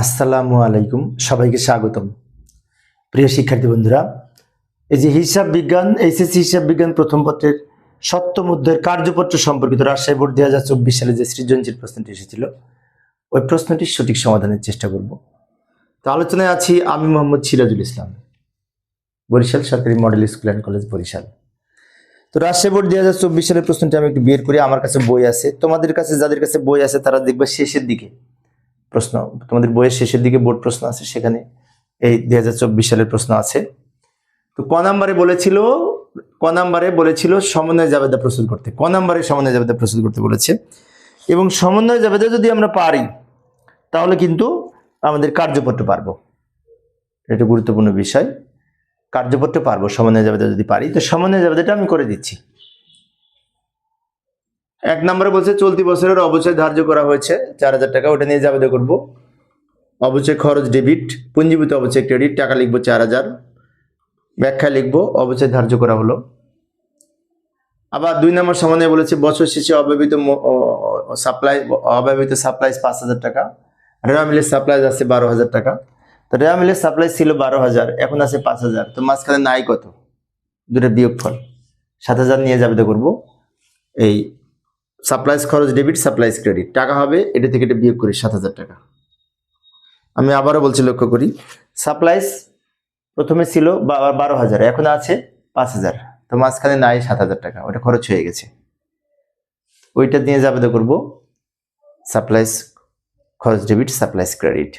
আসসালামু আলাইকুম, সবাইকে স্বাগতম। প্রিয় শিক্ষার্থী বন্ধুরা, এই যে হিসাব বিজ্ঞান এইচএসসি হিসাব বিজ্ঞান প্রথম পত্রের সপ্তম অধ্যায়ের কার্যপত্র সম্পর্কিত রাজশাহী বোর্ড 2024 সালে যে সৃজনশীল প্রশ্নটি এসেছিল, ওই প্রশ্নটির সঠিক সমাধানের চেষ্টা করব। তো আলোচনায় আছি আমি মোহাম্মদ সিরাজুল ইসলাম, বরিশাল সরকারি model school and college, Barishal. তো রাজশাহী বোর্ড 2024 সালের প্রশ্নটি আমি একটু বের করি। আমার কাছে বই আছে, তোমাদের কাছে যাদের কাছে বই আছে তারা দেখবে শেষের দিকে প্রশ্ন, তোমাদের বইয়ের শেষের দিকে বোর্ড প্রশ্ন আছে, সেখানে এই 2024 সালের প্রশ্ন আছে। তো ক নাম্বারে বলেছিল সমন্বয় জাবেদা প্রস্তুত করতে, ক নাম্বারে সমন্বয় জাবেদা প্রস্তুত করতে বলেছে। এবং সমন্বয় জাবেদা যদি আমরা পারি তাহলে কিন্তু আমাদের কার্যপত্র পারবো, এটা গুরুত্বপূর্ণ বিষয়। কার্যপত্র পারবো সমন্বয় জাবেদা যদি পারি। তো সমন্বয় জাবেদাটা আমি করে দিচ্ছি। 1 নম্বরে বলছে চলতি বছরের অবচয় ধার্য করা হয়েছে 4000 টাকা, ওটা নিয়ে জাবেদা করব। অবচয় খরচ ডেবিট, পুঞ্জীভূত অবচয় ক্রেডিট, টাকা লিখবো 4000, ব্যাখ্যা লিখবো অবচয় ধার্য করা হলো। আবার 2 নম্বর সমন্বয়ে বলেছে বছর শেষে অব্যবহৃত সাপ্লাই 5000 টাকা, রেওয়া মিলের সাপ্লাই আছে 12000 টাকা। তো রেওয়া মিলের সাপ্লাই ছিল 12000, এখন আছে 5000, তো মাঝখানে নাই কত, দুটো বিয়োগফল 7000 নিয়ে জাবেদা করব। এই সাপ্লাইজ খরচ ডেবিট, সাপ্লাইজ ক্রেডিট, টাকা হবে এটা থেকে এটা বিয়োগ করি 7000 টাকা। আমি আবারও বলছি, লক্ষ্য করি, সাপ্লাইজ প্রথমে ছিল 12000, এখন আছে 5000, তো মাঝখানে নাই 7000 টাকা, ওটা খরচ হয়ে গেছে, ওইটা দিয়ে জাবেদা করব সাপ্লাইজ খরচ ডেবিট, সাপ্লাইজ ক্রেডিট।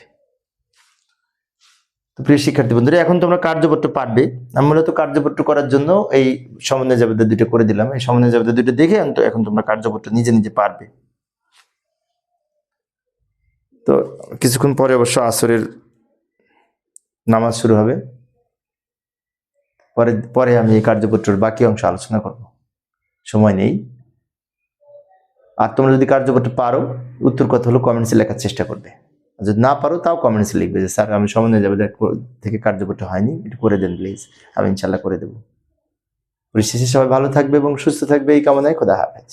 তো প্রিয় শিক্ষার্থী বন্ধুরা, এখন তোমরা কার্যপত্র পারবে। আমি মূলত কার্যপত্র করার জন্য এই সমন্বয় জাবেদা দুটো করে দিলাম। এই সমন্বয় জাবেদা দুটো দেখে এখন তোমরা কার্যপত্র নিজে নিজে পারবে। তো কিছুক্ষণ পরে অবশ্য আসরের নামাজ শুরু হবে, পরে আমি এই কার্যপত্রের বাকি অংশ আলোচনা করব, সময় নেই। আর তোমরা যদি কার্যপত্র পারো, উত্তর কথা হলো কমেন্টসে লেখার চেষ্টা করবে। যদি না পারো তাও কমেন্টসে লিখবে যে স্যার আমি সমন্বয় জাবেদা থেকে কার্যপত্র হয়নি, এটা করে দেন প্লিজ, আমি ইনশাল্লাহ করে দেবো। পরিশেষে সবাই ভালো থাকবে এবং সুস্থ থাকবে এই কামনায়। খোদা হাফেজ।